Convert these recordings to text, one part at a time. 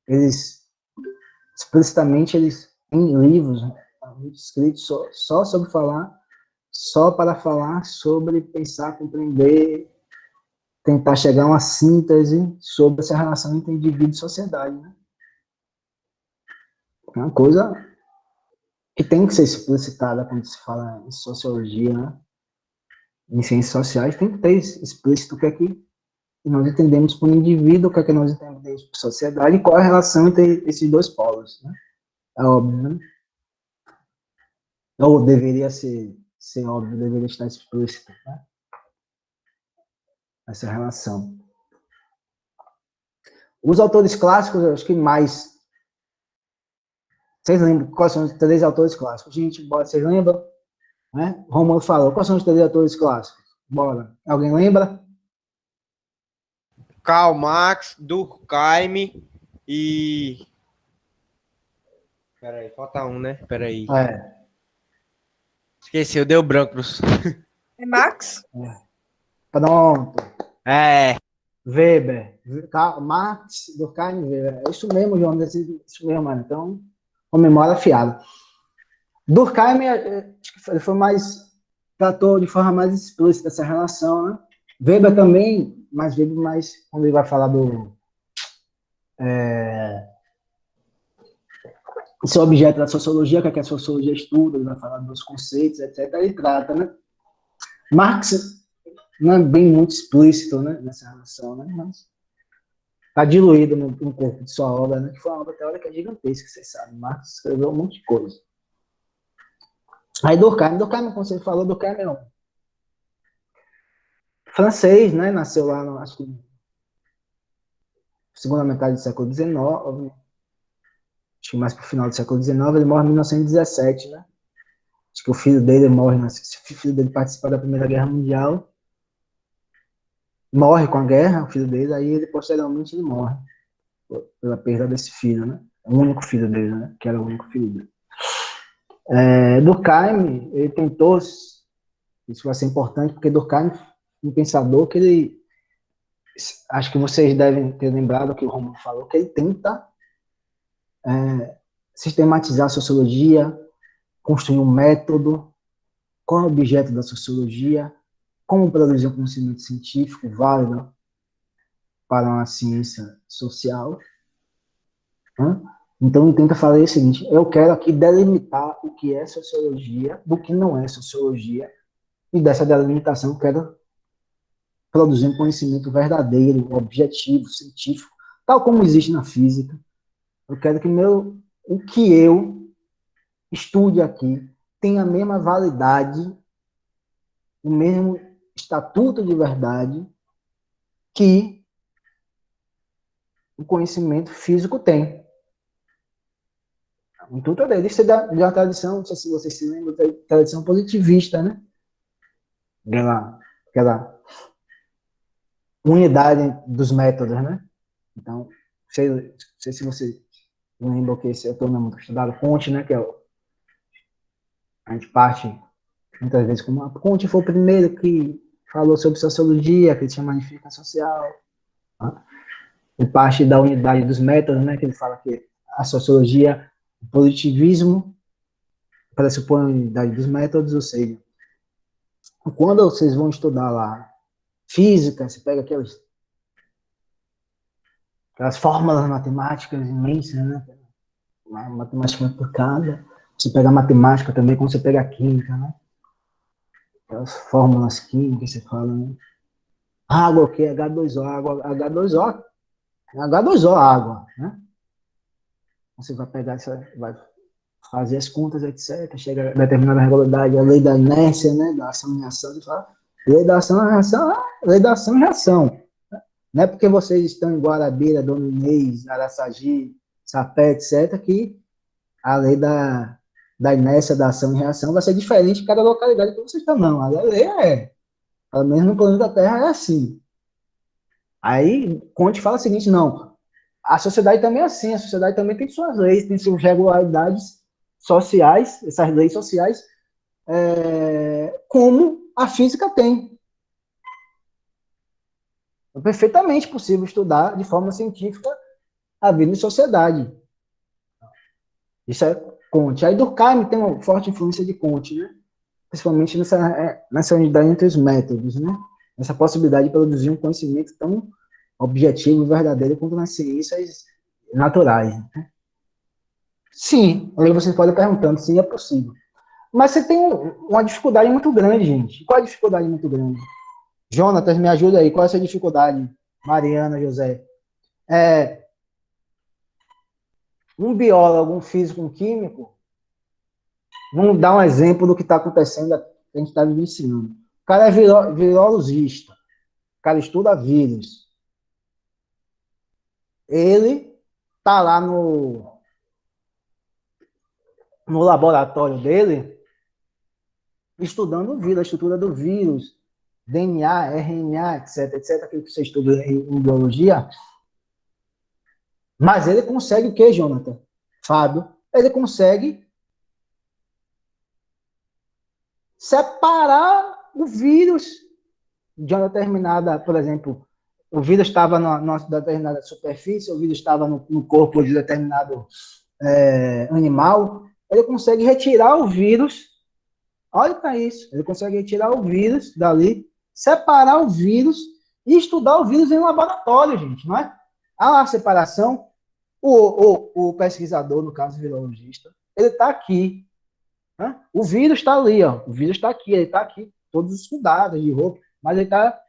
eles, explicitamente, eles têm livros, né, escritos só sobre falar, só para falar sobre pensar, compreender, tentar chegar a uma síntese sobre essa relação entre indivíduo e sociedade, né? É uma coisa que tem que ser explicitada quando se fala em sociologia, né? Em ciências sociais, tem que ter explícito o que é que nós entendemos por indivíduo, o que é que nós entendemos por sociedade e qual é a relação entre esses dois polos, né? É óbvio, né? Ou deveria ser óbvio, deveria estar explícito, né? Essa relação. Os autores clássicos, eu acho que mais. Vocês lembram quais são os 3 autores clássicos? Gente, bora, vocês lembram? Né? Romulo falou. Quais são os 3 autores clássicos? Bora. Alguém lembra? Karl Marx, Durkheim e... Peraí, falta um, né? Peraí. É. Esqueci, deu branco, professor. É Marx? Pronto. É. Weber. Marx, Durkheim, Weber. É isso mesmo, João. É isso mesmo, mano. Então, com memória afiada. Durkheim, acho que ele foi mais... tratou de forma mais explícita essa relação, né? Weber também, mas Weber mais... quando ele vai falar do... esse objeto da sociologia, que a sociologia estuda, ele vai falar dos conceitos, etc. Ele trata, né? Marx não é bem muito explícito, né, nessa relação, né? Mas está diluído no corpo de sua obra, né? Que foi uma obra teórica gigantesca, vocês sabem. Marx escreveu um monte de coisa. Aí Durkheim, como você falou, Durkheim é um francês, né? Nasceu lá, acho que segunda metade do século XIX, acho que mais para o final do século XIX, ele morre em 1917, né? Acho que o filho dele morre, o filho dele participa da Primeira Guerra Mundial, morre com a guerra, o filho dele, aí ele posteriormente ele morre pela perda desse filho, né? O único filho dele, né? Que era o único filho dele. Durkheim, ele tentou, isso vai ser importante, porque Durkheim, um pensador que ele, acho que vocês devem ter lembrado que o Romulo falou, que ele tenta sistematizar a sociologia, construir um método, qual é o objeto da sociologia, como produzir um conhecimento científico válido para uma ciência social. Né? Então, ele tenta fazer o seguinte, eu quero aqui delimitar o que é sociologia, do que não é sociologia, e dessa delimitação eu quero produzir um conhecimento verdadeiro, objetivo, científico, tal como existe na física. Eu quero que o que eu estude aqui tenha a mesma validade, o mesmo estatuto de verdade que o conhecimento físico tem. O intuito dele, isso é de uma tradição, não sei se vocês se lembram, da tradição positivista, né? Aquela unidade dos métodos, né? Então, não sei se você lembra que esse autor não é muito estudado, Comte, né? Que é a gente parte muitas vezes como Comte foi o primeiro que falou sobre sociologia, que tinha magnificação social. Tá? E parte da unidade dos métodos, né? Que ele fala que a sociologia, o positivismo, pressupõe a unidade dos métodos, ou seja, quando vocês vão estudar lá física, você pega aquelas fórmulas matemáticas imensas, né? Uma matemática aplicada. Você pega a matemática também, como você pega a química, né? Aquelas fórmulas químicas, você fala, né? Água, o que? H2O, água, H2O, H2O, água, né? Você vai pegar, vai fazer as contas, etc. Chega a determinada regularidade, a lei da inércia, né? Da ação e reação, você fala, lei da ação e reação, lei da ação e reação. Não é porque vocês estão em Guarabira, Dona Inês, Araçagi, Sapé, etc., que a lei da inércia, da ação e reação vai ser diferente em cada localidade que vocês estão, não. A lei pelo menos no planeta Terra é assim. Aí, Conte fala o seguinte, não, a sociedade também é assim, a sociedade também tem suas leis, tem suas regularidades sociais, essas leis sociais, como a física tem. É perfeitamente possível estudar de forma científica a vida em sociedade. Isso é Comte. Aí Durkheim tem uma forte influência de Comte, né? Principalmente nessa unidade entre os métodos, né? Essa possibilidade de produzir um conhecimento tão objetivo e verdadeiro quanto nas ciências naturais. Né? Sim, aí você pode estar perguntando, sim, é possível. Mas você tem uma dificuldade muito grande, gente. Qual é a dificuldade muito grande? Jonatas, me ajuda aí. Qual é a sua dificuldade? Mariana, José. Um biólogo, um físico, um químico, vamos dar um exemplo do que está acontecendo, que a gente está vivenciando. O cara é virologista, o cara estuda vírus. Ele está lá no laboratório dele, estudando o vírus, a estrutura do vírus, DNA, RNA, etc, aquilo que você estuda em biologia. Mas ele consegue o quê, Jonathan? Fábio? Ele consegue separar o vírus de uma determinada, por exemplo, o vírus estava numa determinada superfície, o vírus estava no corpo de determinado animal, ele consegue retirar o vírus, olha para isso, ele consegue retirar o vírus dali, separar o vírus e estudar o vírus em um laboratório, gente, não é? Há a separação, o pesquisador, no caso o virologista, ele está aqui, né? O vírus está ali, ó, o vírus está aqui, ele está aqui, todos os dados de roupa, mas ele está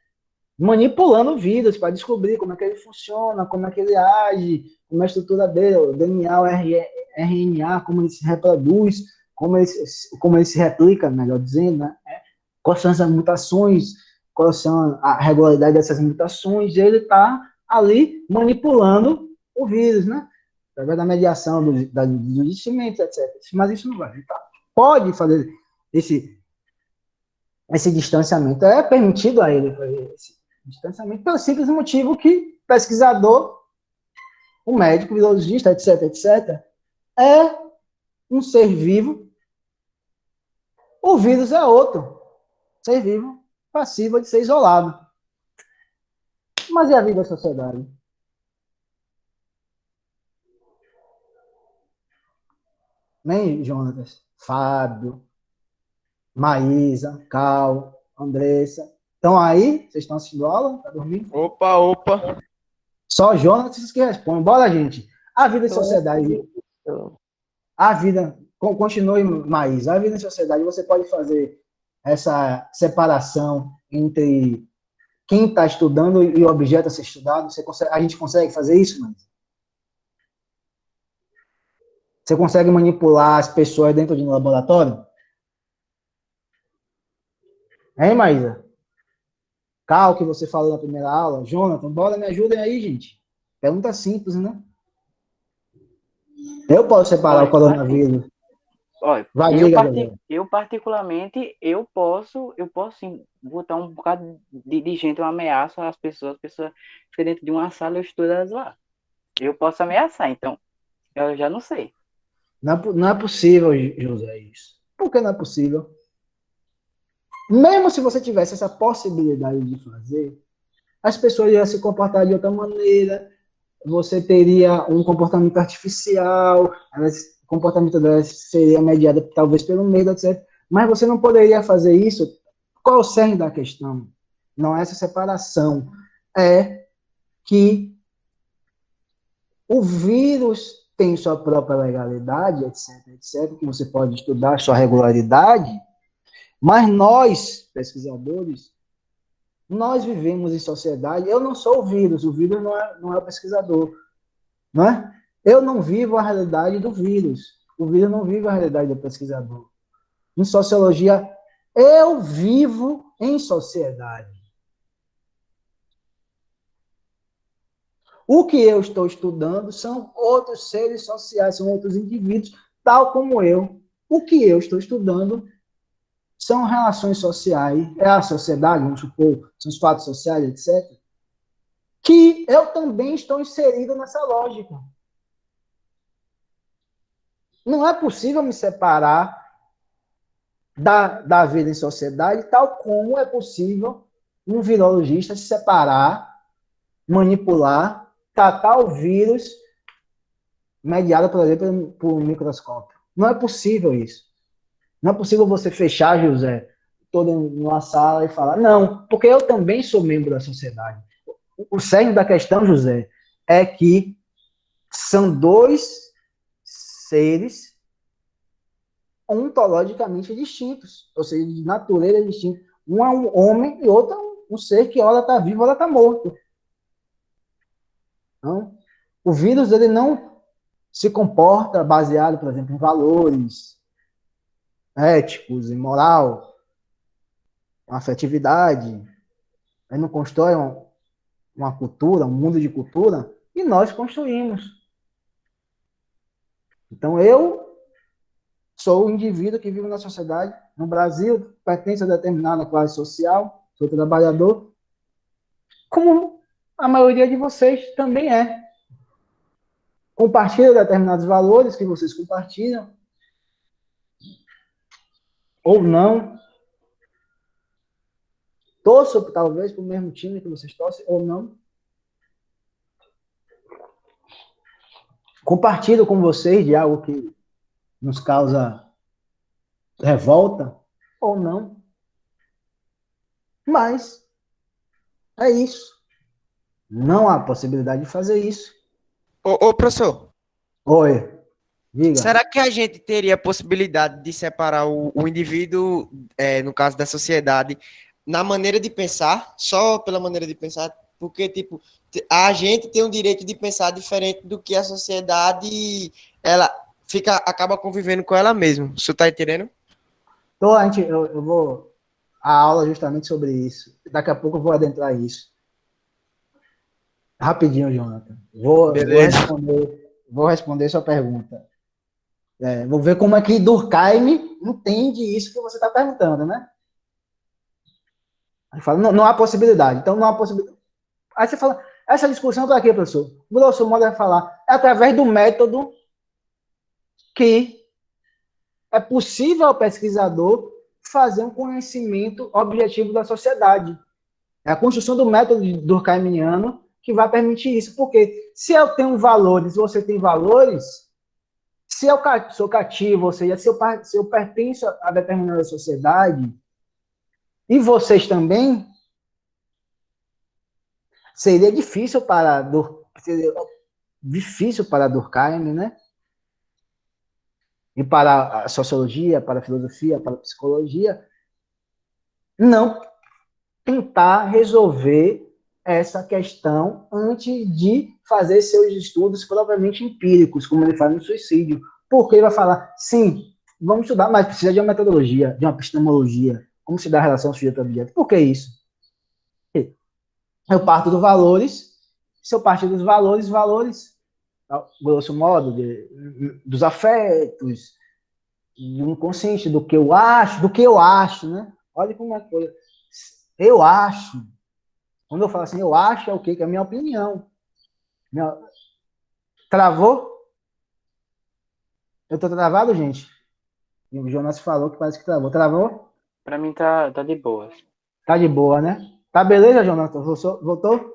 manipulando o vírus para descobrir como é que ele funciona, como é que ele age, como é a estrutura dele, o DNA, o RNA, como ele se reproduz, como ele se replica, melhor dizendo, né? Quais são as mutações, quais são a regularidade dessas mutações, e ele está ali manipulando o vírus, né? Através da mediação dos descimentos, etc. Mas isso não vai. Ele pode fazer esse distanciamento. É permitido a ele fazer esse distanciamento pelo simples motivo que pesquisador, o médico, o virologista, etc, é um ser vivo. O vírus é outro ser vivo, passivo de ser isolado. Mas e a vida da sociedade? Nem Jonatas, Fábio, Maísa, Cal, Andressa. Estão aí? Vocês estão assistindo aula? Tá dormindo? Opa. Só Jonatas que responde. Bora, gente. A vida em sociedade. A vida. Continue, Maísa. A vida em sociedade, você pode fazer essa separação entre quem está estudando e o objeto a ser estudado. A gente consegue fazer isso, Maísa? Você consegue manipular as pessoas dentro de um laboratório? Hein, Maísa? Cal, que você falou na primeira aula. Jonathan, bora, me ajudem aí, gente. Pergunta simples, né? Eu posso separar o coronavírus. Olha, Vai, eu particularmente, eu posso sim, botar um bocado de gente, uma ameaça às pessoas, ficam dentro de uma sala, eu estudo elas lá. Eu posso ameaçar, então, eu já não sei. Não é possível, José, isso. Por que não é possível? Mesmo se você tivesse essa possibilidade de fazer, as pessoas iam se comportar de outra maneira, você teria um comportamento artificial, o comportamento delas seria mediado talvez pelo medo, etc. Mas você não poderia fazer isso. Qual é o cerne da questão? Não é essa separação. É que o vírus tem sua própria legalidade, etc, que você pode estudar sua regularidade, mas nós, pesquisadores, nós vivemos em sociedade. Eu não sou o vírus não é o pesquisador, não é? Eu não vivo a realidade do vírus, o vírus não vive a realidade do pesquisador. Em sociologia, eu vivo em sociedade. O que eu estou estudando são outros seres sociais, são outros indivíduos, tal como eu. O que eu estou estudando são relações sociais, é a sociedade, vamos supor, são os fatos sociais, etc., que eu também estou inserido nessa lógica. Não é possível me separar da vida em sociedade, tal como é possível um virologista se separar, manipular, tratar o vírus mediada, por exemplo, por um microscópio. Não é possível isso. Não é possível você fechar, José, todo numa sala e falar, não, porque eu também sou membro da sociedade. O cerne da questão, José, é que são dois seres ontologicamente distintos, ou seja, de natureza distinta. Um é um homem e outro é um ser que ora está vivo, ora está morto. Então, o vírus ele não se comporta baseado, por exemplo, em valores éticos e moral, afetividade. Ele não constrói uma cultura, um mundo de cultura, e nós construímos. Então, eu sou o indivíduo que vive na sociedade, no Brasil, pertence a determinada classe social, sou trabalhador, como a maioria de vocês também é. Compartilha determinados valores que vocês compartilham, ou não. Torço, talvez, para o mesmo time que vocês torcem, ou não. Compartilho com vocês de algo que nos causa revolta, ou não. Mas é isso. Não há possibilidade de fazer isso. Ô, professor, Oi, diga. será que a gente teria a possibilidade de separar o indivíduo, no caso da sociedade, na maneira de pensar, só pela maneira de pensar? Porque, tipo, a gente tem o direito de pensar diferente do que a sociedade, ela acaba convivendo com ela mesma. O senhor tá entendendo? Então, eu vou a aula justamente sobre isso. Daqui a pouco eu vou adentrar isso. Rapidinho, Jonathan. Beleza. Vou responder sua pergunta. Vou ver como é que Durkheim entende isso que você está perguntando, né? Ele fala, não há possibilidade. Então, não há possibilidade. Aí você fala, essa discussão está aqui, professor. O grosso modo vai falar, é através do método que é possível ao pesquisador fazer um conhecimento objetivo da sociedade. É a construção do método durkheimiano que vai permitir isso. Porque se eu tenho valores, você tem valores, se eu sou cativo, ou seja, se eu pertenço a determinada sociedade, e vocês também, seria difícil para Durkheim, né? E para a sociologia, para a filosofia, para a psicologia, não tentar resolver essa questão antes de fazer seus estudos propriamente empíricos, como ele faz no suicídio. Porque ele vai falar, sim, vamos estudar, mas precisa de uma metodologia, de uma epistemologia, como se dá a relação sujeito-objeto. Por que isso? Eu parto dos valores, se eu partir dos valores, grosso modo, dos afetos, do inconsciente, do que eu acho, né? Olha como é que coisa. Eu acho. Quando eu falo assim, eu acho é o quê? Que é a minha opinião. Travou? Eu tô travado, gente? E o Jonas falou que parece que travou. Travou? Pra mim tá de boas. Tá de boa, né? Tá beleza, Jonas? Voltou?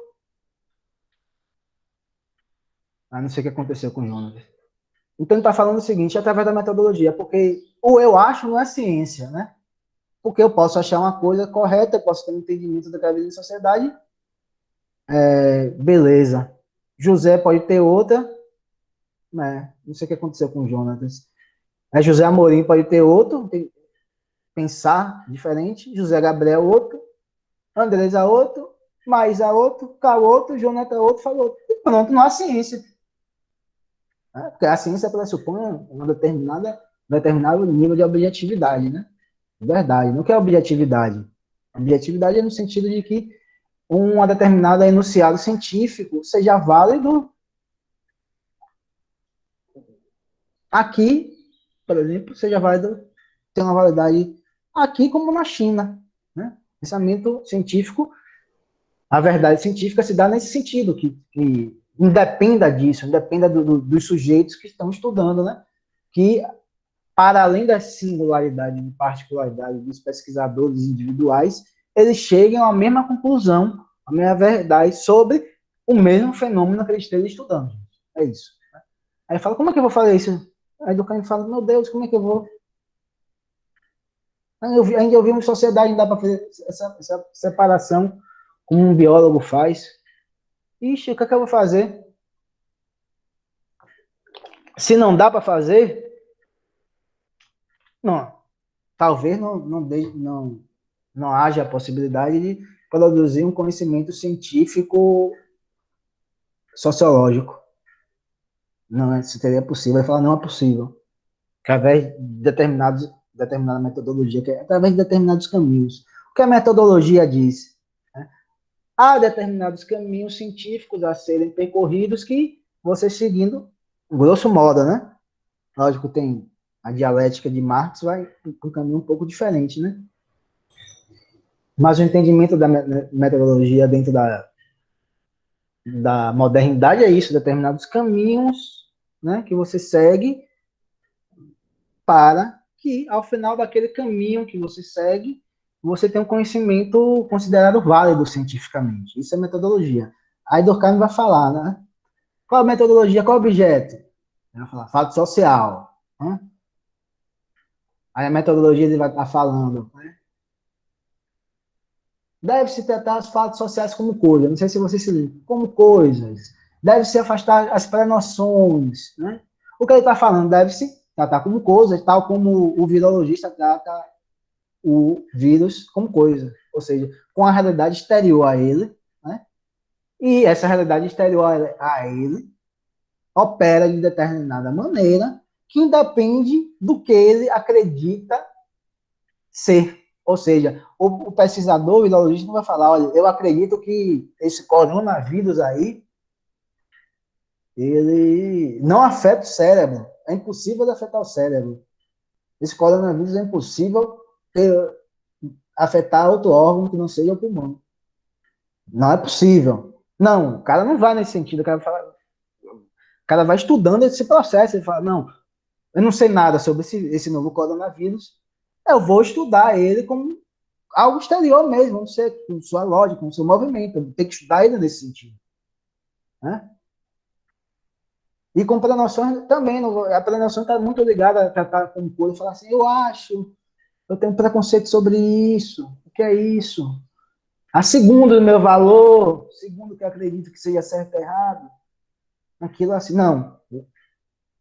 Ah, não sei o que aconteceu com o Jonas. Então ele está falando o seguinte, através da metodologia, porque o eu acho não é ciência, né? Porque eu posso achar uma coisa correta, eu posso ter um entendimento daquela vida em sociedade, beleza. José pode ter outra, né? Não sei o que aconteceu com o Jonas. José Amorim pode ter outro, pensar diferente, José Gabriel outro, Andresa outro, Maísa outro, Cal outro, Jonathan outro, falou outro. E pronto, não há ciência. Porque a ciência pressupõe um determinado nível de objetividade, né? Verdade. Não que é objetividade. Objetividade é no sentido de que um determinado enunciado científico seja válido aqui, por exemplo, seja válido, tem uma validade aqui como na China, né? Pensamento científico, a verdade científica se dá nesse sentido, que independa disso, independa dos sujeitos que estão estudando, né? Que, para além da singularidade e particularidade dos pesquisadores individuais, eles chegam à mesma conclusão, à mesma verdade sobre o mesmo fenômeno que eles estejam estudando. É isso. Aí fala, como é que eu vou fazer isso? Aí Durkheim fala, meu Deus, como é que eu vou? Ainda eu vi uma sociedade, não dá para fazer essa separação como um biólogo faz. Ixi, o que é que eu vou fazer? Se não dá para fazer, não, talvez não haja a possibilidade de produzir um conhecimento científico sociológico. Não seria possível. Ele fala, não é possível. Através de determinada metodologia, através de determinados caminhos. O que a metodologia diz? Né? Há determinados caminhos científicos a serem percorridos que você seguindo, grosso modo, né? Lógico, tem a dialética de Marx, vai por um caminho um pouco diferente, né? Mas o entendimento da metodologia dentro da modernidade é isso, determinados caminhos, né, que você segue para que, ao final daquele caminho que você segue, você tenha um conhecimento considerado válido cientificamente. Isso é metodologia. Aí Durkheim vai falar, né? Qual a metodologia, qual o objeto? Ele vai falar, fato social. Né? Aí a metodologia ele vai estar falando, né? Deve-se tratar os fatos sociais como coisas. Não sei se você se lembra. Como coisas. Deve-se afastar as pré-noções. Né? O que ele está falando? Deve-se tratar como coisas, tal como o virologista trata o vírus como coisa. Ou seja, com a realidade exterior a ele. Né? E essa realidade exterior a ele opera de determinada maneira que independe do que ele acredita ser. Ou seja, o pesquisador, o virologista, não vai falar, olha, eu acredito que esse coronavírus aí, ele não afeta o cérebro. É impossível de afetar o cérebro. Esse coronavírus é impossível afetar outro órgão que não seja o pulmão. Não é possível. Não, o cara não vai nesse sentido. O cara vai estudando esse processo. Ele fala, não, eu não sei nada sobre esse novo coronavírus. Eu vou estudar ele como algo exterior mesmo, não sei, com sua lógica, com seu movimento. Tem que estudar ele nesse sentido. Né? E com prenoções também. A prenoção está muito ligada a tratar com coisa e falar assim, eu tenho preconceito sobre isso. O que é isso? A segundo do meu valor, segundo que eu acredito que seja certo ou errado, aquilo assim. Não.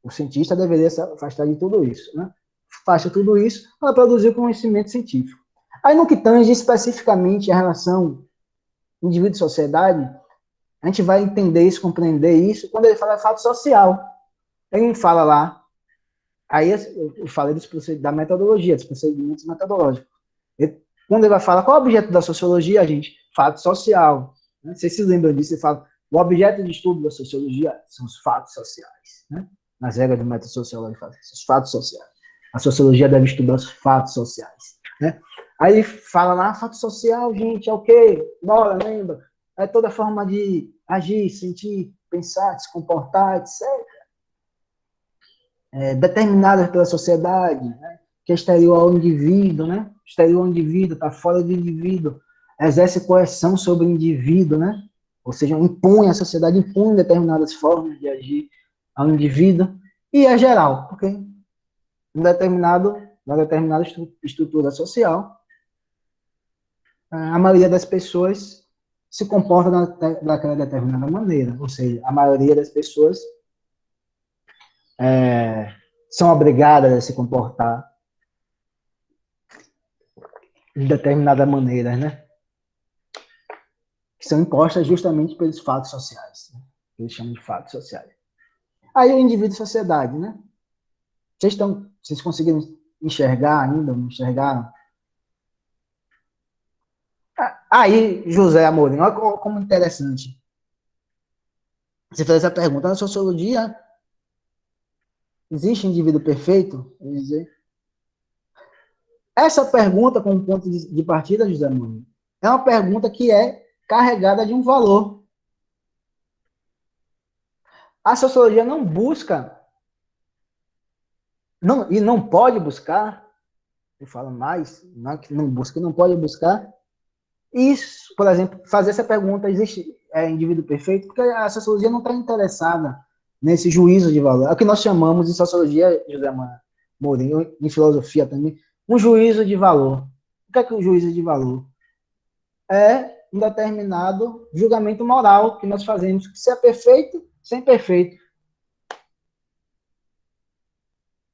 O cientista deveria se afastar de tudo isso. Né? Afasta tudo isso para produzir conhecimento científico. Aí, no que tange especificamente a relação indivíduo-sociedade, a gente vai entender isso, compreender isso, quando ele fala fato social. Ele fala lá, aí eu falei da metodologia, dos procedimentos metodológicos. Quando ele vai falar qual é o objeto da sociologia, gente, fato social. Né? Vocês se lembram disso? Ele fala, o objeto de estudo da sociologia são os fatos sociais. Né? Nas regras do método sociológico, os fatos sociais. A sociologia deve estudar os fatos sociais. Né? Aí ele fala lá, fato social, gente, é o quê? Bora, lembra? É toda forma de agir, sentir, pensar, se comportar, etc. Determinadas pela sociedade, né? Que é exterior ao indivíduo, né? Exterior ao indivíduo, está fora do indivíduo, exerce coerção sobre o indivíduo, né? Ou seja, impõe, a sociedade impõe determinadas formas de agir ao indivíduo, e é geral, porque uma determinada estrutura social, a maioria das pessoas se comporta daquela determinada maneira, ou seja, a maioria das pessoas são obrigadas a se comportar de determinada maneira, né? Que são impostas justamente pelos fatos sociais, né? Que eles chamam de fatos sociais. Aí o indivíduo e sociedade, né? Vocês conseguiram enxergar ainda, não enxergaram? Aí, José Amorim, olha como interessante. Você fez essa pergunta, na sociologia, existe indivíduo perfeito? Essa pergunta, como ponto de partida, José Amorim, é uma pergunta que é carregada de um valor. A sociologia não busca, e não pode buscar, eu falo mais, não que não busca, não pode buscar, isso, por exemplo, fazer essa pergunta, existe indivíduo perfeito? Porque a sociologia não está interessada nesse juízo de valor. É o que nós chamamos em sociologia, José Mourinho, em filosofia também, um juízo de valor. O que é o juízo de valor? É um determinado julgamento moral que nós fazemos, se é perfeito, sem perfeito.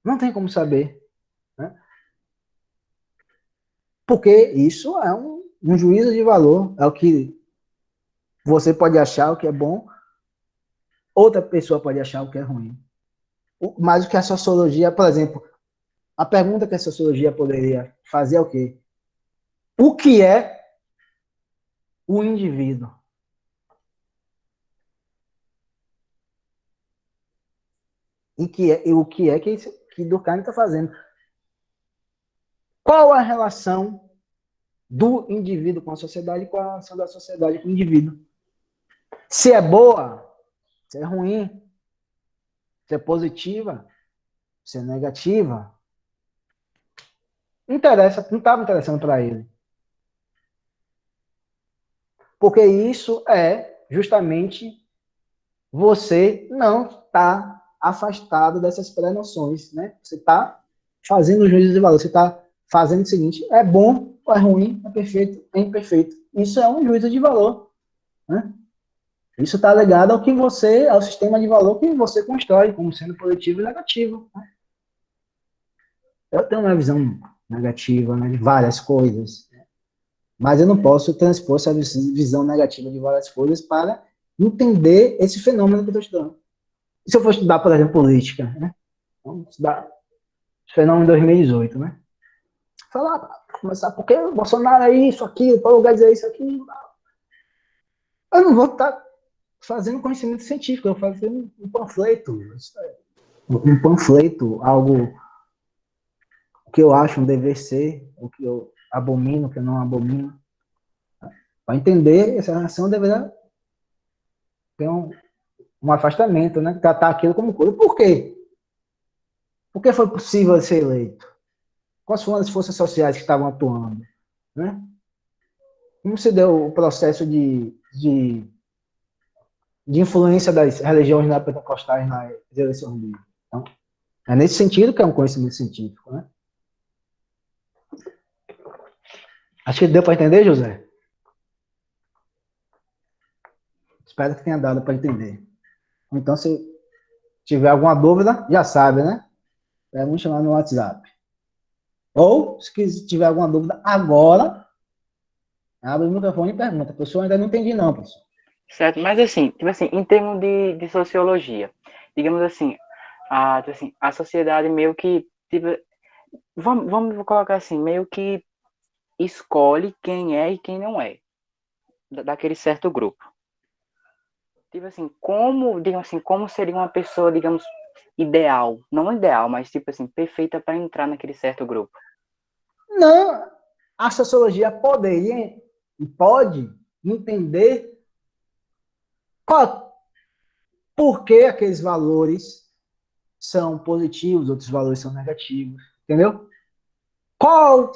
Não tem como saber. Né? Porque isso é um juízo de valor. É o que você pode achar o que é bom, outra pessoa pode achar o que é ruim. Mas o que a sociologia, por exemplo, a pergunta que a sociologia poderia fazer é o quê? O que é o indivíduo? E o que é que Durkheim está fazendo? Qual a relação do indivíduo com a sociedade e qual a relação da sociedade com o indivíduo? Se é boa, se é ruim, se é positiva, se é negativa, não interessa, não estava interessando para ele. Porque isso é justamente você não está afastado dessas pré-noções, né? Você está fazendo o juízo de valor, você está fazendo o seguinte, é bom, é ruim, é perfeito, é imperfeito. Isso é um juízo de valor, né? Isso está ligado ao sistema de valor que você constrói como sendo positivo e negativo. Né? Eu tenho uma visão negativa, né, de várias coisas, mas eu não posso transpor essa visão negativa de várias coisas para entender esse fenômeno que eu estou estudando. E se eu for estudar, por exemplo, política, né? Vamos estudar esse fenômeno de 2018, né? Falar, começar, porque o Bolsonaro é isso, aquilo, Paulo Guedes é isso, aquilo. Eu não vou estar fazendo conhecimento científico, eu vou fazer um panfleto. Um panfleto, algo que eu acho um dever ser, o que eu abomino, o que eu não abomino. Para entender essa relação, deveria ter um afastamento, né? Tratar aquilo como coisa. Por quê? Por que foi possível ser eleito? Quais foram as forças sociais que estavam atuando? Né? Como se deu o processo de influência das religiões neopentecostais nas eleições dele? Então, é nesse sentido que é um conhecimento científico. Né? Acho que deu para entender, José? Espero que tenha dado para entender. Então, se tiver alguma dúvida, já sabe, né? Vamos chamar no WhatsApp. Ou, se tiver alguma dúvida agora, abre o microfone e pergunta. Professor, ainda não entendi não, professor. Certo, mas assim, tipo assim, em termos de sociologia, digamos assim, a sociedade meio que, tipo, vamos colocar assim, meio que escolhe quem é e quem não é, daquele certo grupo. Tipo assim, digamos assim, como seria uma pessoa, digamos, ideal, não ideal, mas tipo assim, perfeita para entrar naquele certo grupo? Não, a sociologia poderia e pode entender por que aqueles valores são positivos, outros valores são negativos, entendeu? Qual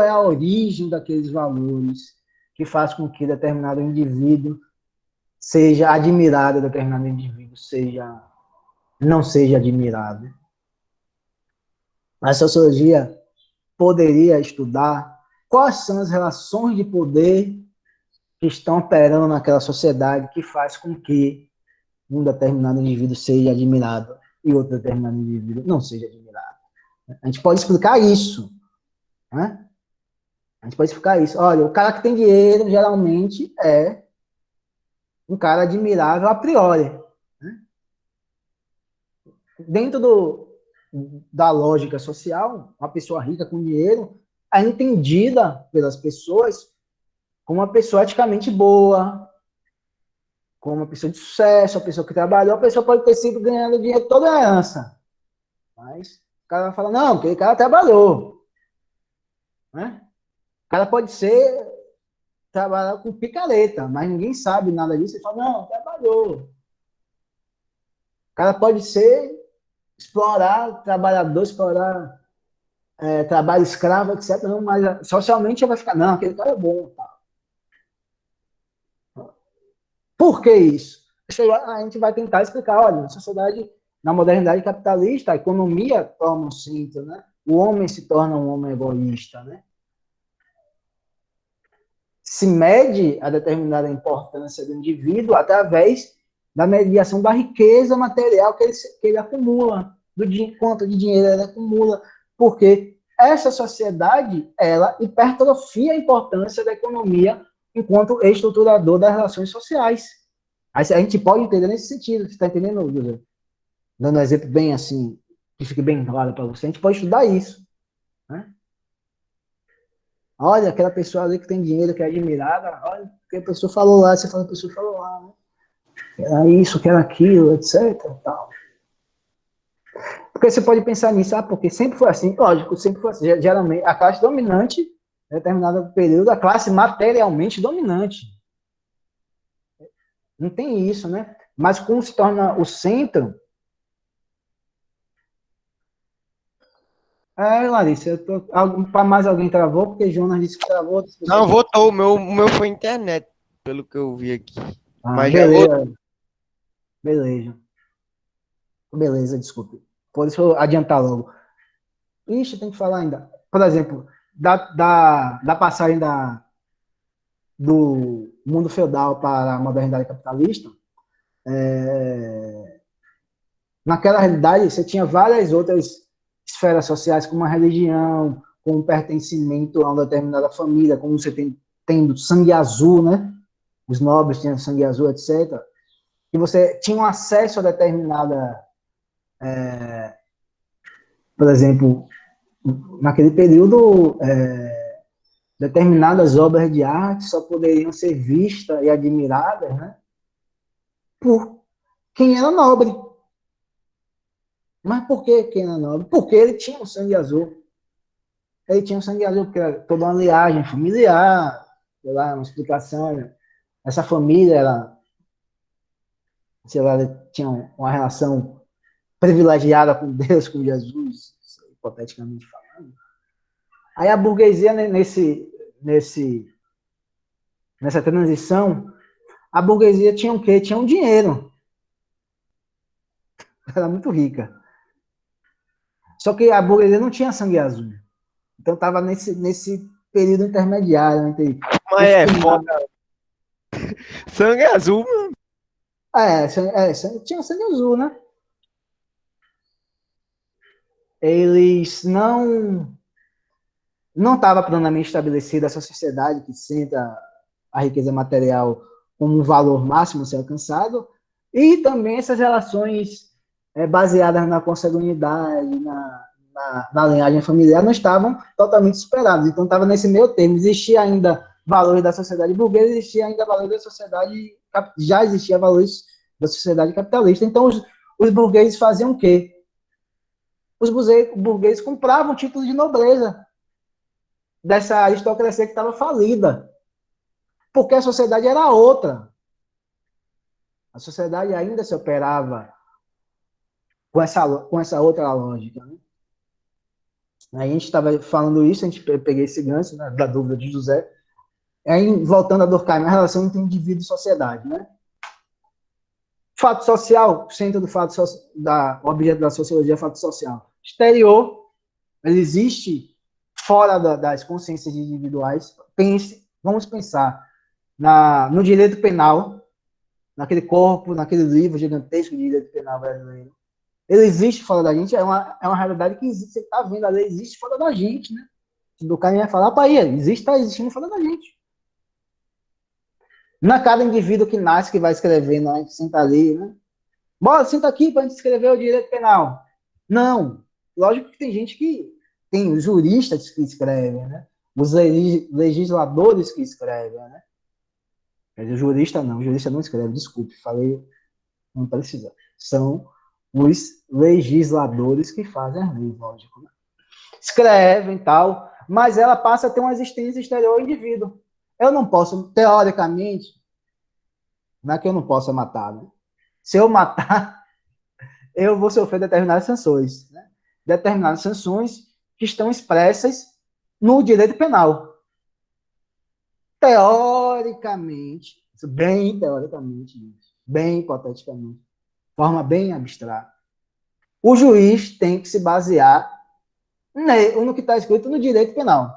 é a origem daqueles valores que faz com que determinado indivíduo seja admirado, determinado indivíduo não seja admirado? A sociologia poderia estudar quais são as relações de poder que estão operando naquela sociedade que faz com que um determinado indivíduo seja admirado e outro determinado indivíduo não seja admirado. A gente pode explicar isso, né? A gente pode explicar isso. Olha, o cara que tem dinheiro geralmente é um cara admirável a priori. Né? Dentro da lógica social, uma pessoa rica com dinheiro é entendida pelas pessoas como uma pessoa eticamente boa, como uma pessoa de sucesso, uma pessoa que trabalhou, a pessoa pode ter sido ganhando dinheiro toda a herança. Mas o cara vai falar, não, aquele cara trabalhou. Né? O cara pode trabalhar com picareta, mas ninguém sabe nada disso. Ele fala, não, trabalhou. O cara pode explorar trabalho escravo, etc. Não, mas socialmente vai ficar, não, aquele cara é bom. Tá? Por que isso? A gente vai tentar explicar, olha, na sociedade, na modernidade capitalista, a economia toma o centro, né? O homem se torna um homem egoísta, né? Se mede a determinada importância do indivíduo através da mediação da riqueza material que ele acumula, quanto de dinheiro ele acumula, porque essa sociedade, ela hipertrofia a importância da economia enquanto estruturador das relações sociais. Aí a gente pode entender nesse sentido, você está entendendo, José? Dando um exemplo bem assim, que fique bem claro para você, a gente pode estudar isso, né? Olha, aquela pessoa ali que tem dinheiro, que é admirada, olha, que a pessoa falou lá, você fala, a pessoa falou lá, né? Era isso, que era aquilo, etc. Tal. Porque você pode pensar nisso, porque sempre foi assim, lógico, sempre foi assim. Geralmente, a classe dominante, em determinado período, a classe materialmente dominante. Não tem isso, né? Mas como se torna o centro. Larissa, mais alguém travou, porque Jonas disse que travou. Não, voltou. O meu foi internet, pelo que eu vi aqui. Mas já voltou. Beleza. Beleza. Beleza, desculpe. Por isso eu adiantar logo. Ixi, tem que falar ainda. Por exemplo, da passagem do mundo feudal para a modernidade capitalista, naquela realidade você tinha várias outras esferas sociais, como a religião, como o pertencimento a uma determinada família, como você tendo sangue azul, né? Os nobres tinham sangue azul, etc. E você tinha um acesso a determinada, por exemplo, naquele período, determinadas obras de arte só poderiam ser vistas e admiradas, né, por quem era nobre. Mas por que quem era nobre? Porque ele tinha um sangue azul. Ele tinha um sangue azul, porque era toda uma linhagem familiar, sei lá, uma explicação. Né? Essa família, ela, sei lá, tinha uma relação privilegiada com Deus, com Jesus, hipoteticamente falando. Aí a burguesia, nessa transição, a burguesia tinha o quê? Tinha um dinheiro. Era muito rica. Só que a burguesia não tinha sangue azul. Então estava nesse período intermediário entre. Mas é foda. Sangue azul, mano. Tinha sangue azul, né? Eles não estava plenamente estabelecida essa sociedade que senta a riqueza material como um valor máximo a ser alcançado, e também essas relações baseadas na consanguinidade, na linhagem familiar, não estavam totalmente superadas. Então, estava nesse meio termo. Existia ainda valores da sociedade burguesa, existia ainda valores da sociedade... Já existia valores da sociedade capitalista. Então, os burgueses faziam o quê? Os burgueses compravam títulos de nobreza dessa aristocracia que estava falida. Porque a sociedade era outra. A sociedade ainda se operava com essa outra lógica. Né? A gente estava falando isso, a gente peguei esse gancho, né, da dúvida de José. Aí, voltando a Durkheim, a relação entre indivíduo e sociedade. Né? Fato social, centro do fato o objeto da sociologia é fato social. Exterior, ele existe fora das consciências individuais. Vamos pensar no direito penal, naquele corpo, naquele livro gigantesco de direito penal brasileiro. Ele existe fora da gente, é uma realidade que existe, você está vendo, a lei existe fora da gente, né? Do cara vai falar, para aí, está existindo fora da gente. Não é cada indivíduo que nasce que vai escrever, não, a gente senta ali, né? Bora, senta aqui para a gente escrever o direito penal. Não. Lógico que tem gente que tem os juristas que escrevem, né? Os legisladores que escrevem, né? Quer dizer, o jurista não escreve, desculpe, falei, não precisa. São os legisladores que fazem as leis, lógico. Né? Escrevem e tal, mas ela passa a ter uma existência exterior ao indivíduo. Eu não posso, teoricamente, não é que eu não possa matar, né? Se eu matar, eu vou sofrer determinadas sanções. Né? Determinadas sanções que estão expressas no direito penal. Teoricamente, bem teoricamente, bem hipoteticamente, forma bem abstrata, o juiz tem que se basear no que está escrito no direito penal.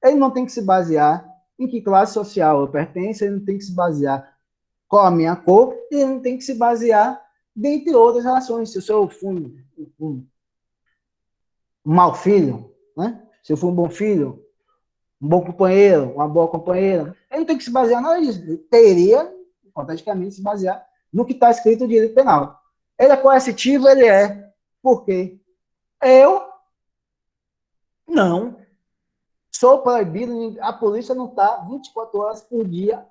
Ele não tem que se basear em que classe social eu pertenço, ele não tem que se basear qual a minha cor, e ele não tem que se basear dentre outras relações. Se eu sou um mau filho, né? Se eu for um bom filho, um bom companheiro, uma boa companheira, ele não tem que se basear nada disso. Ele teria, hipoteticamente, se basear no que está escrito no direito penal. Ele é coercitivo, ele é. Por quê? Eu não sou proibido, a polícia não está 24 horas por dia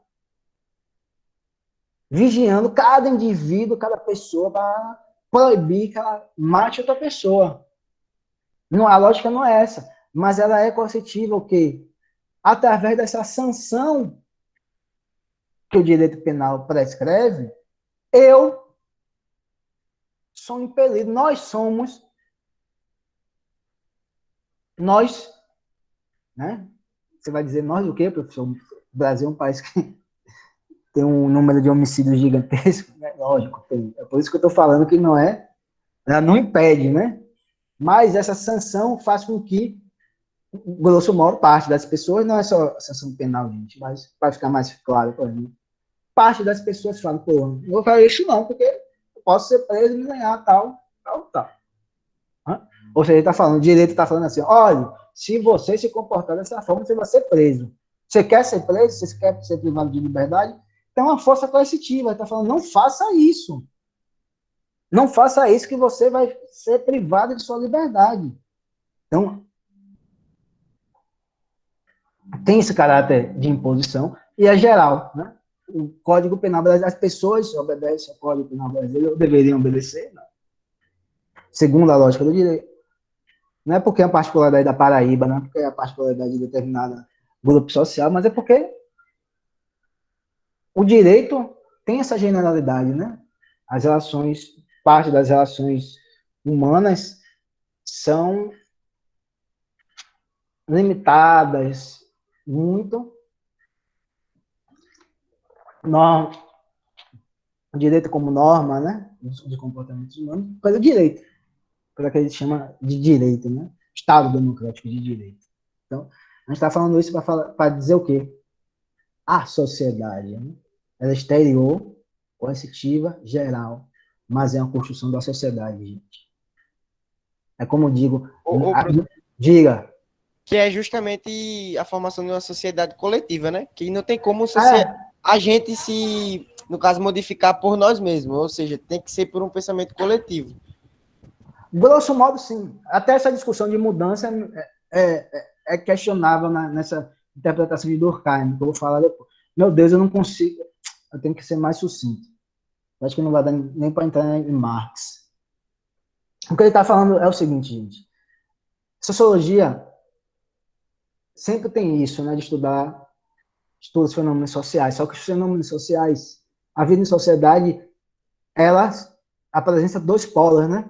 vigiando cada indivíduo, cada pessoa, para proibir que ela mate outra pessoa. Não, a lógica não é essa, mas ela é coercitiva, o quê? Através dessa sanção que o direito penal prescreve, eu sou impelido, nós, né? Você vai dizer nós o quê, professor? O Brasil é um país que tem um número de homicídios gigantesco, né? Lógico, tem. É por isso que eu estou falando que não é, ela não impede, né? Mas essa sanção faz com que, grosso modo, parte das pessoas, não é só sanção penal, gente, mas para ficar mais claro para mim, parte das pessoas falam, pô, não vou fazer isso não, porque eu posso ser preso e me ganhar tal, tal, tal. Ou seja, ele está falando, o direito está falando assim, olha, se você se comportar dessa forma, você vai ser preso. Você quer ser preso? Você quer ser privado de liberdade? Então, é uma força coercitiva. Ele está falando, não faça isso. Não faça isso que você vai ser privado de sua liberdade. Então, tem esse caráter de imposição e é geral, né? O Código Penal brasileiro, as pessoas obedecem ao Código Penal brasileiro, ou deveriam obedecer, né? Segundo a lógica do direito. Não é porque é a particularidade da Paraíba, não é porque é a particularidade de determinado grupo social, mas é porque o direito tem essa generalidade, né? As relações, parte das relações humanas são limitadas muito. O direito como norma, né? De comportamentos humanos, pelo direito, pelo que a gente chama de direito, né? Estado democrático de direito. Então, a gente está falando isso para dizer o quê? A sociedade, né? Ela é exterior, coercitiva, geral, mas é uma construção da sociedade, gente. É como eu digo, diga. Que é justamente a formação de uma sociedade coletiva, né? Que não tem como É, a gente se, no caso, modificar por nós mesmos, ou seja, tem que ser por um pensamento coletivo. grosso modo, sim. Até essa discussão de mudança é questionável nessa interpretação de Durkheim, que eu vou falar depois. Meu Deus, eu não consigo. Eu tenho que ser mais sucinto. Acho que não vai dar nem para entrar em Marx. O que ele está falando é o seguinte, gente. Sociologia sempre tem isso, né, de estuda os fenômenos sociais. Só que os fenômenos sociais, a vida em sociedade, ela apresenta dois polos, né?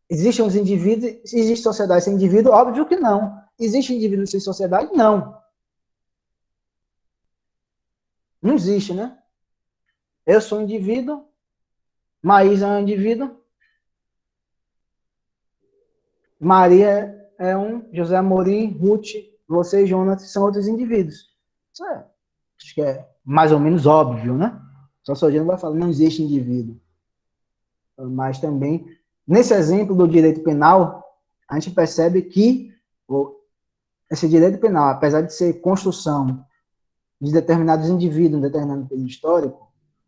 Existem os indivíduos, existe sociedade sem indivíduo? Óbvio que não. Existe indivíduo sem sociedade? Não. Não existe, né? Eu sou um indivíduo, Maísa é um indivíduo, Maria é um, José Amorim, Ruth, você e Jonas são outros indivíduos. Isso acho que é mais ou menos óbvio, né? Só Sociologia não vai falar, não existe indivíduo. Mas também, nesse exemplo do direito penal, a gente percebe que esse direito penal, apesar de ser construção de determinados indivíduos em determinado período histórico,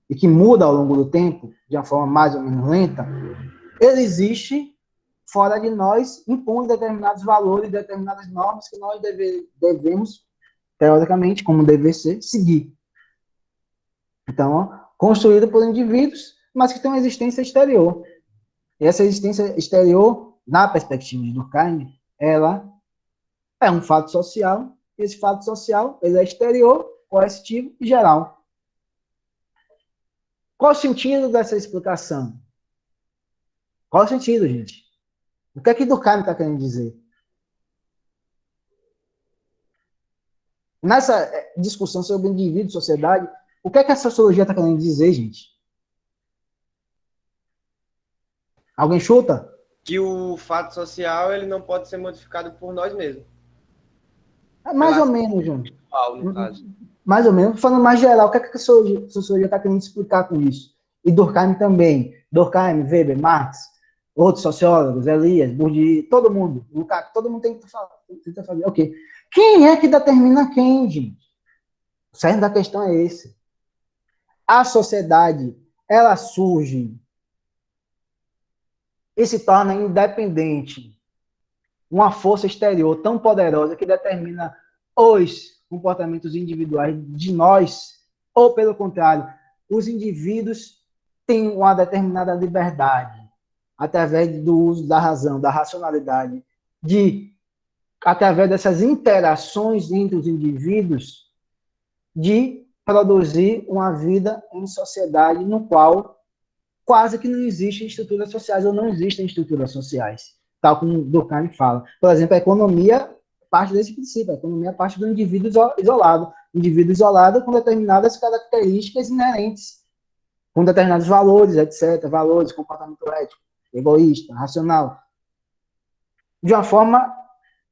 e que muda ao longo do tempo, de uma forma mais ou menos lenta, ele existe fora de nós, impondo determinados valores, determinadas normas que nós devemos, teoricamente, como deve ser, seguir. Então, construído por indivíduos, mas que tem uma existência exterior. E essa existência exterior, na perspectiva de Durkheim, ela é um fato social, e esse fato social ele é exterior, coercitivo e geral. Qual o sentido dessa explicação? Qual o sentido, gente? O que é que Durkheim está querendo dizer? Nessa discussão sobre indivíduo e sociedade, o que é que a sociologia está querendo dizer, gente? Alguém chuta? Que o fato social ele não pode ser modificado por nós mesmos. É mais Pela ou ação menos, João. individual, no caso. Mais ou menos. Falando mais geral, o que é que a sociologia está querendo explicar com isso? E Durkheim também. Durkheim, Weber, Marx, outros sociólogos, Elias, Bourdieu, todo mundo. Lukács, todo mundo tem que fazer. Ok. Quem é que determina quem, gente? O cerne da questão é esse. A sociedade, ela surge e se torna independente. Uma força exterior tão poderosa que determina os comportamentos individuais de nós, ou pelo contrário, os indivíduos têm uma determinada liberdade, através do uso da razão, da racionalidade, através dessas interações entre os indivíduos, de produzir uma vida em sociedade no qual quase que não existem estruturas sociais, ou não existem estruturas sociais, tal como Durkheim fala. Por exemplo, a economia parte desse princípio, a economia parte do indivíduo isolado, indivíduo isolado com determinadas características inerentes, com determinados valores, etc., valores, comportamento ético, egoísta, racional, de uma forma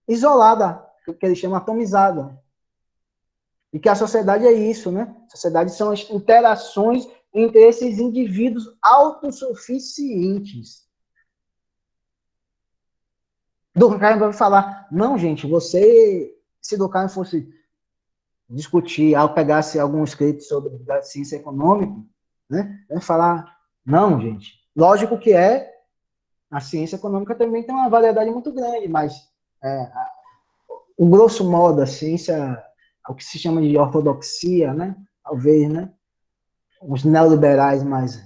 isolada, que ele chama atomizada. E que a sociedade é isso, né? A sociedade são as interações entre esses indivíduos autossuficientes. Durkheim vai falar, não, gente, se Durkheim fosse discutir, ao pegasse algum escrito sobre a ciência econômica, né, vai falar, não, gente, lógico que a ciência econômica também tem uma variedade muito grande, mas o grosso modo, a ciência, o que se chama de ortodoxia, né, talvez, né, os neoliberais mais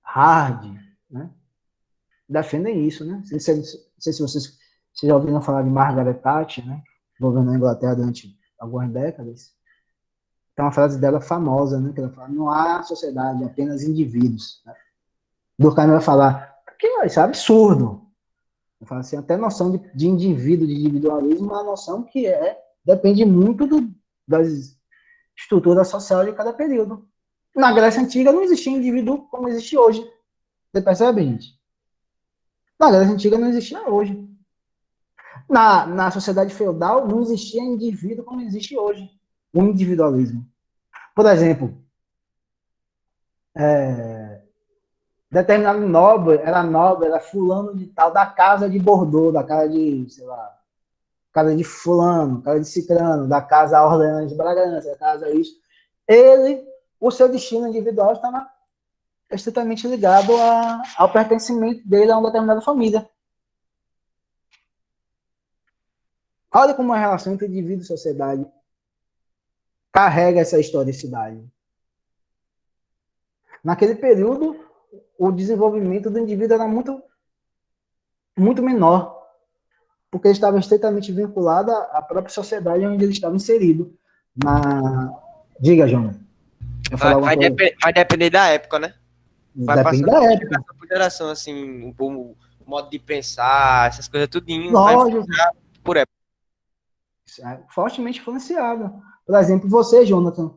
hard, né, defendem isso, né? Não sei se vocês já ouviram falar de Margaret Thatcher, né? Governou a Inglaterra durante algumas décadas. Tem uma frase dela famosa, né? Que ela fala, não há sociedade, apenas indivíduos. Né? Durkheim vai falar, que isso é absurdo. Eu falo assim, até noção de indivíduo, de individualismo, é uma noção que depende muito das estruturas sociais de cada período. Na Grécia Antiga não existia indivíduo como existe hoje. Você percebe, gente? Na Grécia Antiga não existia hoje. Na sociedade feudal não existia indivíduo como existe hoje. O individualismo. Por exemplo, determinado nobre, era fulano de tal, da casa de Bordeaux, da casa de, sei lá, casa de fulano, casa de cicrano, da casa Orleans de Bragança, da casa isso. O seu destino individual estava estritamente ligado ao pertencimento dele a uma determinada família. Olha como a relação entre indivíduo e sociedade carrega essa historicidade. Naquele período, o desenvolvimento do indivíduo era muito, muito menor, porque ele estava estritamente vinculado à própria sociedade onde ele estava inserido. Diga, João. Vai depender da época, né? Vai Depende da época. Essa consideração, assim, o modo de pensar, essas coisas tudinho, Lógico. vai influenciar por época. Fortemente influenciado. Por exemplo, você, Jonathan,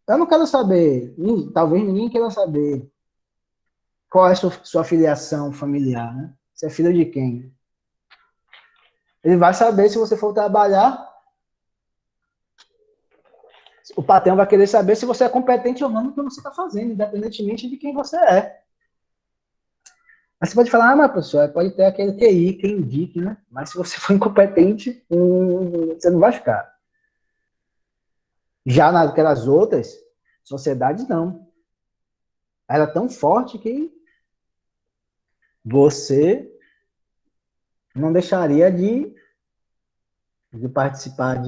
eu não quero saber, talvez ninguém queira saber qual é a sua filiação familiar, né? Você é filho de quem? Ele vai saber se você for trabalhar, o patrão vai querer saber se você é competente ou não no que você está fazendo, independentemente de quem você é. Mas você pode falar, mas professor, pode ter aquele QI que indique, né? Mas se você for incompetente, você não vai ficar. Já naquelas outras sociedades, não. Era tão forte que você não deixaria de participar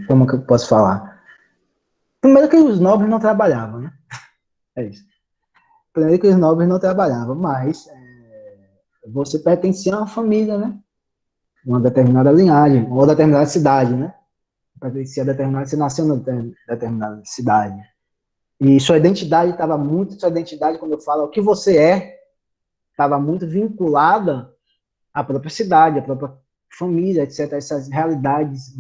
como que eu posso falar? Primeiro que os nobres não trabalhavam, né? É isso. Primeiro que os nobres não trabalhavam, mas você pertencia a uma família, né? Uma determinada linhagem, ou determinada cidade, né? Pertencia a determinada, você nasceu na determinada cidade. E sua identidade, quando eu falo o que você estava muito vinculada à própria cidade, à própria família, etc. Essas realidades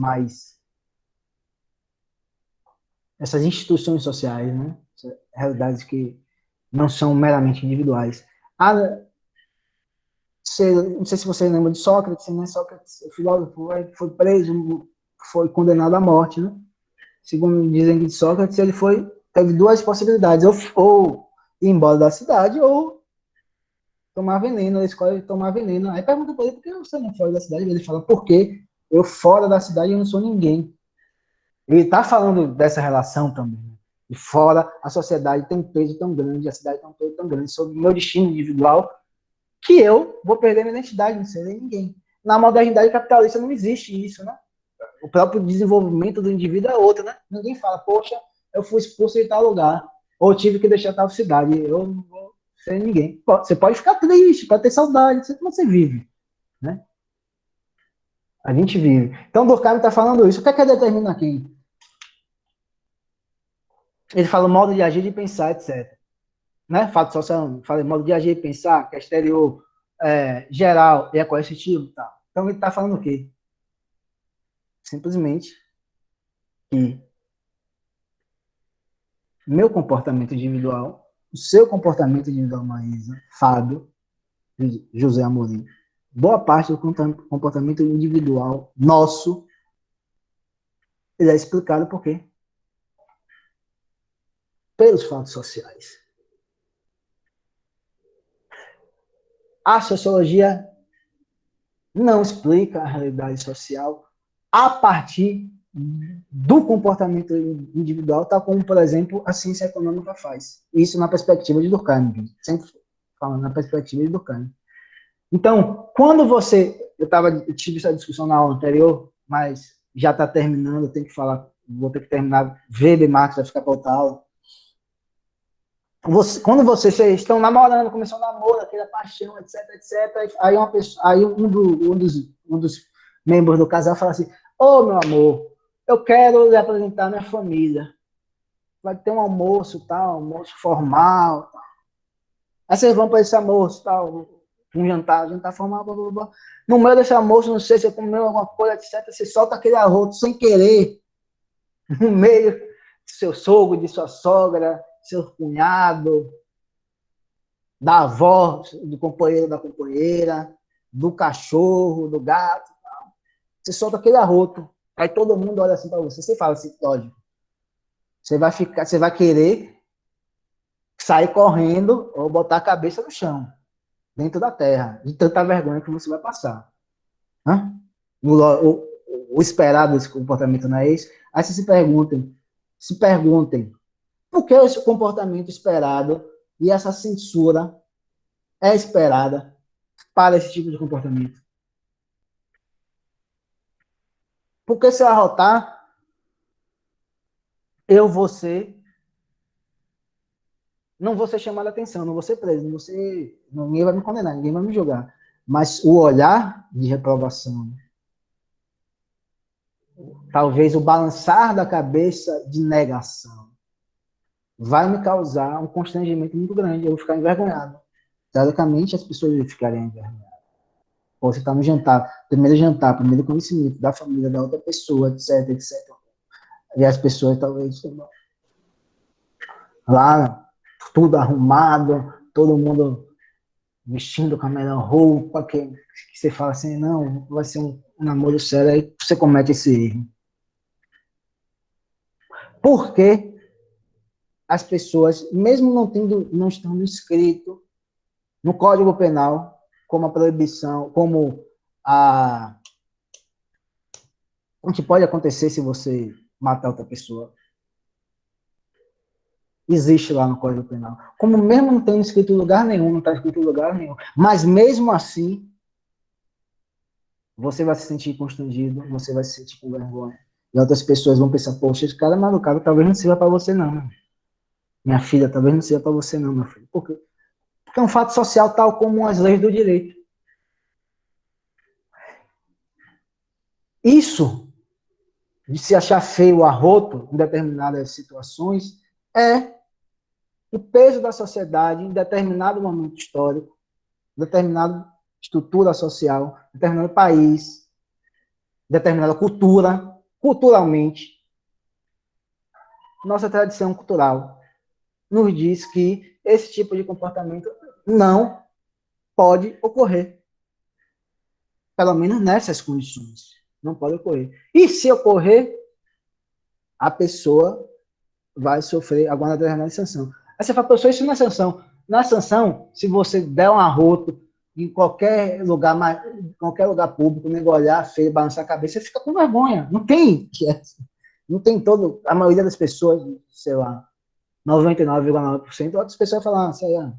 essas instituições sociais, né? realidades que não são meramente individuais. Não sei se você lembra de Sócrates, né? Sócrates, o filósofo, foi preso, foi condenado à morte, né? Segundo dizem de Sócrates, ele teve duas possibilidades, ou ir embora da cidade, ou tomar veneno, ele escolhe tomar veneno. Aí pergunta para ele, por que você não fora da cidade? Ele fala, porque eu fora da cidade eu não sou ninguém. Ele está falando dessa relação também. E fora, a sociedade tem um peso tão grande, a cidade tem um peso tão grande sobre o meu destino individual, que eu vou perder minha identidade, não serei ninguém. Na modernidade capitalista não existe isso, né? O próprio desenvolvimento do indivíduo é outro, né? Ninguém fala, poxa, eu fui expulso de tal lugar, ou tive que deixar tal cidade, eu não vou ser ninguém. Você pode ficar triste, pode ter saudade, sei como você vive, né? A gente vive. Então, Durkheim está falando isso. O que é que determina quem? Ele fala o modo de agir, de pensar, etc. Né? Fato social, fala modo de agir e pensar, que é exterior, geral e é coercitivo. Tá. Então, ele está falando o quê? Simplesmente que meu comportamento individual, o seu comportamento individual, Maísa, Fábio, José Amorim, boa parte do comportamento individual nosso, ele é explicado por quê? Pelos fatos sociais. A sociologia não explica a realidade social a partir do comportamento individual, tal como, por exemplo, a ciência econômica faz. Isso na perspectiva de Durkheim, sempre falando na perspectiva de Durkheim. Então, quando eu tive essa discussão na aula anterior, mas já está terminando, eu tenho que falar, vou ter que terminar, Weber e Marx vai ficar para outra aula. Quando vocês estão namorando, começou um namoro, aquela paixão, etc, etc, aí um dos membros do casal fala assim, ô, meu amor, eu quero lhe apresentar a minha família. Vai ter um almoço, tal, almoço formal. Tal. Aí vocês vão para esse almoço, tal, um jantar formal, blá, blá, blá. No meio desse almoço, não sei se você comeu alguma coisa, etc, você solta aquele arroto sem querer, no meio do seu sogro, de sua sogra, seu cunhado, da avó, do companheiro, da companheira, do cachorro, do gato. Tal. Você solta aquele arroto. Aí todo mundo olha assim para você. Você fala assim, lógico. Você vai querer sair correndo ou botar a cabeça no chão, dentro da terra, de tanta vergonha que você vai passar. Hã? O esperado desse comportamento não é esse? Aí vocês se perguntem, por que esse comportamento esperado e essa censura é esperada para esse tipo de comportamento? Porque se eu arrotar, eu vou ser, não vou ser chamado a atenção, não vou ser preso, ninguém vai me condenar, ninguém vai me julgar. Mas o olhar de reprovação, talvez o balançar da cabeça de negação, vai me causar um constrangimento muito grande, eu vou ficar envergonhado. Teoricamente, as pessoas vão ficarem envergonhadas. Ou você está no jantar, primeiro conhecimento da família da outra pessoa, etc, etc. E as pessoas talvez lá, tudo arrumado, todo mundo vestindo com a melhor roupa, que você fala assim, não, vai ser um namoro sério, aí você comete esse erro. Porque as pessoas, mesmo não estando escrito no Código Penal, como a proibição, como o que pode acontecer se você matar outra pessoa, existe lá no Código Penal. Como mesmo não tem escrito em lugar nenhum, não está escrito em lugar nenhum, mas mesmo assim, você vai se sentir constrangido, você vai se sentir com vergonha. E outras pessoas vão pensar, poxa, esse cara é malucado, talvez não sirva para você não. Minha filha, talvez não sirva para você não, meu filho. Por quê? Porque é um fato social tal como as leis do direito. Isso, de se achar feio o arroto em determinadas situações, é o peso da sociedade em determinado momento histórico, determinada estrutura social, determinado país, determinada culturalmente, nossa tradição cultural. nos diz que esse tipo de comportamento não pode ocorrer. Pelo menos nessas condições. Não pode ocorrer. E se ocorrer, a pessoa vai sofrer alguma determinada sanção. Aí você fala, professor, isso não é sanção. Na sanção, se você der um arroto em qualquer lugar, público, nem olhar feio, balançar a cabeça, você fica com vergonha. Não tem. Não tem todo. A maioria das pessoas, sei lá, 99,9%, outras pessoas falam, sei lá.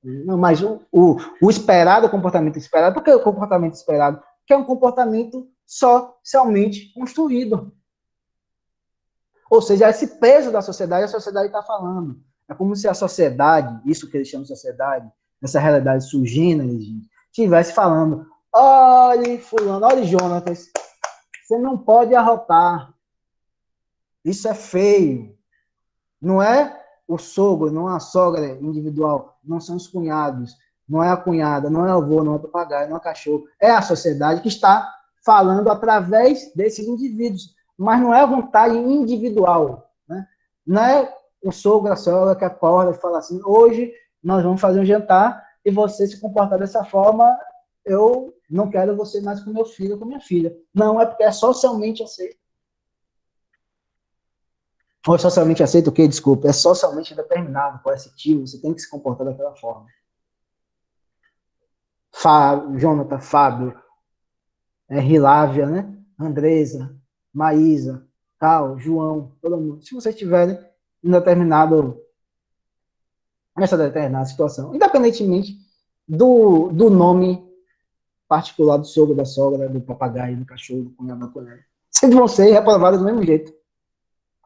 Não, mas o esperado, o comportamento esperado, por que o comportamento esperado? Porque é um comportamento socialmente construído. Ou seja, esse peso da sociedade, a sociedade está falando. É como se a sociedade, isso que eles chamam de sociedade, essa realidade surgindo, estivesse falando, olha fulano, olha Jonatas, você não pode arrotar. Isso é feio. Não é o sogro, não é a sogra individual, não são os cunhados, não é a cunhada, não é o avô, não é o papagaio, não é o cachorro. É a sociedade que está falando através desses indivíduos. Mas não é vontade individual. Né? Não é o sogro, a sogra que acorda e fala assim, hoje nós vamos fazer um jantar e você se comportar dessa forma, eu não quero você mais com meu filho ou com minha filha. Não, é porque é socialmente aceito. Ou socialmente aceito o quê? Desculpa. É socialmente determinado, coercitivo, você tem que se comportar daquela forma. Jonathan, Fábio, Rilávia, né? Andresa, Maísa, Cal, João, todo mundo. Se vocês tiverem nessa determinada situação, independentemente do nome particular do sogro, da sogra, do papagaio, do cachorro, do cunhado, da colher, sempre vão ser reprovados do mesmo jeito.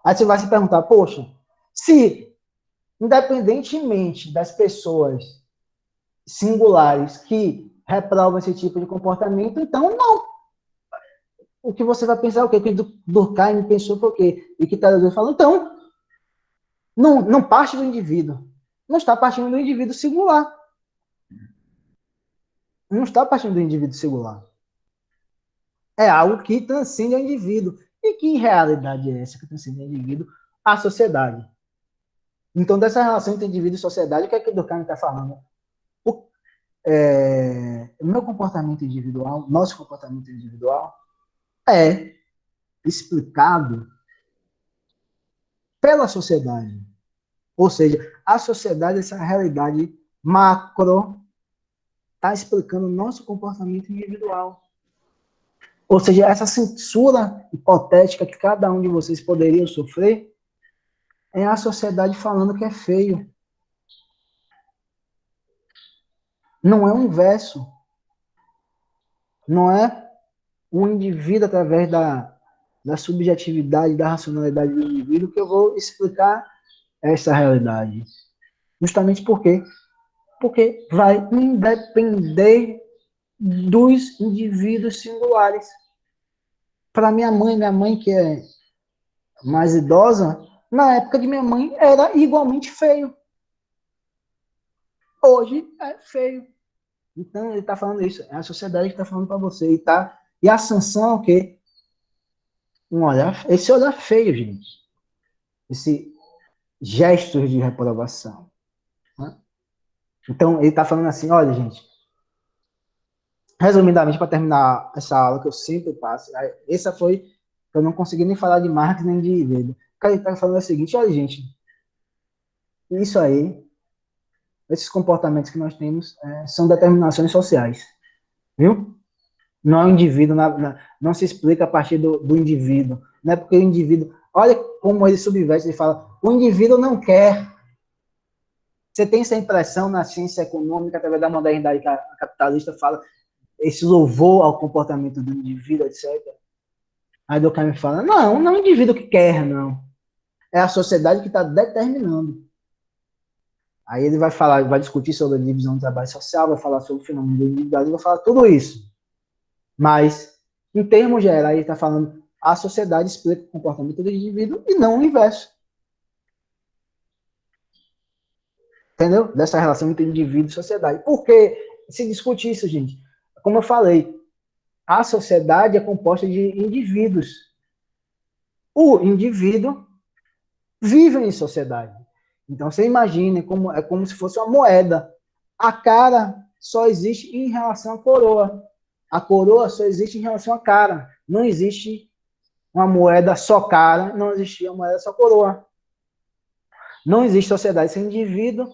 Aí você vai se perguntar, poxa, se, independentemente das pessoas singulares que reprovam esse tipo de comportamento, então não. O que você vai pensar é o quê? Que Durkheim pensou por quê? E que Taleb falou, então, não parte do indivíduo. Não está partindo do indivíduo singular. Não está partindo do indivíduo singular. É algo que transcende o indivíduo. E que realidade é essa que transcende o indivíduo? A sociedade. Então, dessa relação entre indivíduo e sociedade, o que é que Durkheim está falando? O meu comportamento individual, nosso comportamento individual, é explicado pela sociedade. Ou seja, a sociedade, essa realidade macro, está explicando o nosso comportamento individual. Ou seja, essa censura hipotética que cada um de vocês poderia sofrer é a sociedade falando que é feio. Não é o inverso. Não é o indivíduo, através da subjetividade, da racionalidade do indivíduo, que eu vou explicar essa realidade. Justamente por quê? Porque vai independer dos indivíduos singulares. Para minha mãe que é mais idosa, na época de minha mãe era igualmente feio. Hoje é feio. Então ele está falando isso. É a sociedade que está falando para você. E a sanção é o quê? Esse olhar feio, gente. Esse gesto de reprovação. Né? Então ele está falando assim, olha, gente, resumidamente, para terminar essa aula que eu sempre passo, essa foi, eu não consegui nem falar de Marx nem de Weber. O cara está falando o seguinte, olha, gente, isso aí, esses comportamentos que nós temos são determinações sociais, viu? Não é o indivíduo, não se explica a partir do indivíduo, não é porque o indivíduo, olha como ele subverte, ele fala, o indivíduo não quer. Você tem essa impressão na ciência econômica, através da modernidade que a capitalista fala, esse louvor ao comportamento do indivíduo, etc. Aí Durkheim fala, não é o indivíduo que quer, não. É a sociedade que está determinando. Aí ele vai falar, vai discutir sobre a divisão do trabalho social, vai falar sobre o fenômeno do individualismo, vai falar tudo isso. Mas, em termos gerais, ele está falando, a sociedade explica o comportamento do indivíduo e não o inverso. Entendeu? Dessa relação entre indivíduo e sociedade. Por que se discute isso, gente? Como eu falei, a sociedade é composta de indivíduos. O indivíduo vive em sociedade. Então, você imagine é como se fosse uma moeda. A cara só existe em relação à coroa. A coroa só existe em relação à cara. Não existe uma moeda só cara, não existia uma moeda só coroa. Não existe sociedade sem indivíduo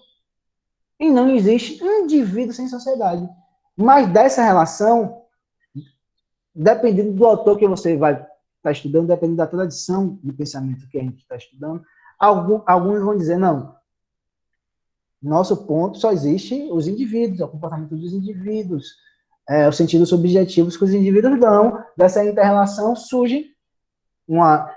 e não existe indivíduo sem sociedade. Mas dessa relação, dependendo do autor que você vai estar estudando, dependendo da tradição de pensamento que a gente está estudando, alguns vão dizer, não, nosso ponto só existe os indivíduos, o comportamento dos indivíduos, os sentidos subjetivos que os indivíduos dão. Dessa inter-relação surge uma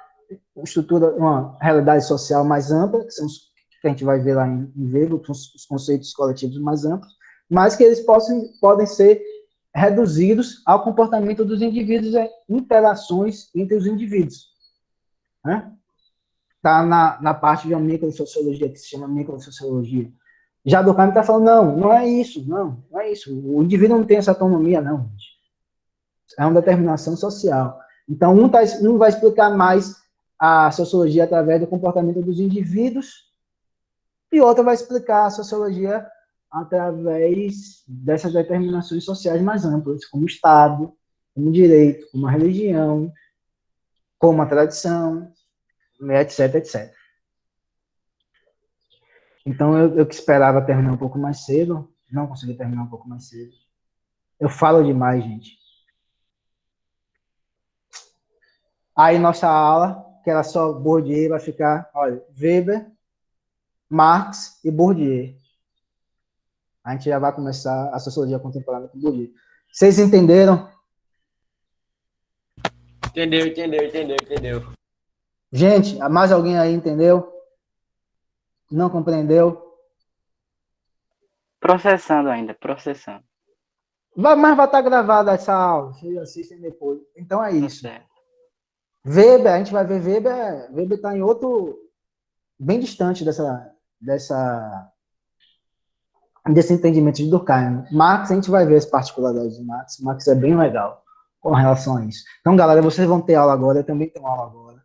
estrutura, uma realidade social mais ampla, que são os que a gente vai ver lá em Weber, os conceitos coletivos mais amplos, mas que eles podem ser reduzidos ao comportamento dos indivíduos, interações entre os indivíduos. Né? Está na parte de uma microsociologia, que se chama microsociologia. Já Durkheim está falando, não é isso, não é isso. O indivíduo não tem essa autonomia, não. É uma determinação social. Então, um vai explicar mais a sociologia através do comportamento dos indivíduos e outro vai explicar a sociologia através dessas determinações sociais mais amplas, como o Estado, como o direito, como a religião, como a tradição, etc, etc. Então, eu que esperava terminar um pouco mais cedo, não consegui terminar um pouco mais cedo. Eu falo demais, gente. Aí, nossa aula, que era só Bourdieu, vai ficar, olha, Weber, Marx e Bourdieu. A gente já vai começar a sociologia contemporânea com Bourdieu. Vocês entenderam? Entendeu. Gente, mais alguém aí entendeu? Não compreendeu? Processando ainda, processando. Mas vai estar gravada essa aula, vocês assistem depois. Então é isso. Certo. Weber, a gente vai ver Weber está em outro, bem distante desse entendimento de Durkheim. Marx, a gente vai ver as particularidades de Marx. Marx é bem legal com relação a isso. Então, galera, vocês vão ter aula agora, eu também tenho aula agora.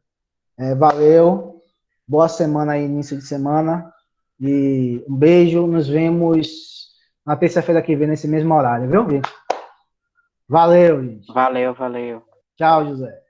Valeu, boa semana aí, início de semana, e um beijo, nos vemos na terça-feira que vem, nesse mesmo horário, viu, gente? Valeu, gente. Valeu. Tchau, José.